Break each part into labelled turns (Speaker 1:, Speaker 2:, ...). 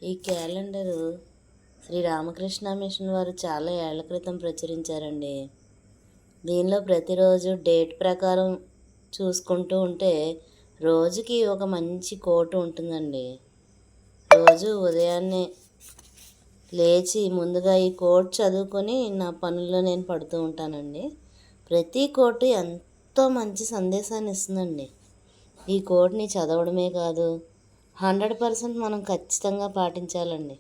Speaker 1: ఈ calendar Shri Ramakrishna machine వారు చాలా ఏళ్ల క్రితం ప్రచురించారండి. దీనిలో ప్రతిరోజు డేట్ ప్రకారం చూసుకుంటూ ఉంటే రోజుకి ఒక మంచి కోట్ ఉంటుందండి. రోజు ఉదయాన్నే లేచి ముందుగా ఈ కోట్ చదువుకొని నా పనుల్లో నేను పడుతూ ఉంటానండి. ప్రతి కోటు ఎంతో మంచి సందేశాన్ని ఇస్తుందండి. ఈ కోట్ని చదవడమే కాదు, 100% మనం ఖచ్చితంగా పాటించాలండి.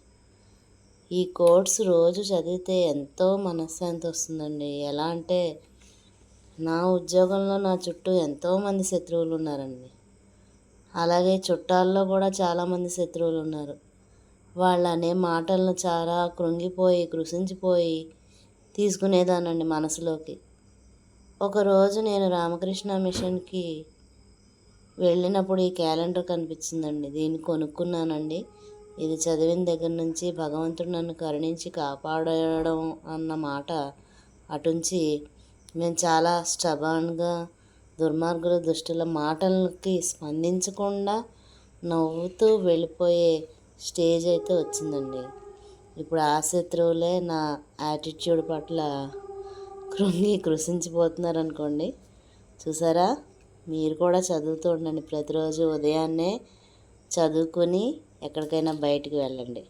Speaker 1: ఈ కోట్స్ రోజు చదివితే ఎంతో మనశ్శాంతి వస్తుందండి. ఎలా అంటే నా ఉద్యోగంలో నా చుట్టూ ఎంతోమంది శత్రువులు ఉన్నారండి. అలాగే చుట్టాల్లో కూడా చాలామంది శత్రువులు ఉన్నారు. వాళ్ళు అనే మాటలను చాలా కృంగిపోయి కృషించిపోయి తీసుకునేదానండి మనసులోకి. ఒకరోజు నేను రామకృష్ణ మిషన్కి వెళ్ళినప్పుడు ఈ క్యాలెండర్ కనిపించిందండి. దీన్ని కొనుక్కున్నానండి. ఇది చదివిన దగ్గర నుంచి భగవంతుడు నన్ను కరుణించి కాపాడడం అన్న మాట అటుంచి నేను చాలా స్టబాన్గా దుర్మార్గుల దుష్టుల మాటలకి స్పందించకుండా నవ్వుతూ వెళ్ళిపోయే స్టేజ్ అయితే వచ్చిందండి. ఇప్పుడు ఆ శత్రువులే నా యాటిట్యూడ్ పట్ల కృషించిపోతున్నారు అనుకోండి. చూసారా, మీరు కూడా చదువుతూ ఉండండి. ప్రతిరోజు ఉదయాన్నే చదువుకొని ఎక్కడికైనా బయటికి వెళ్ళండి.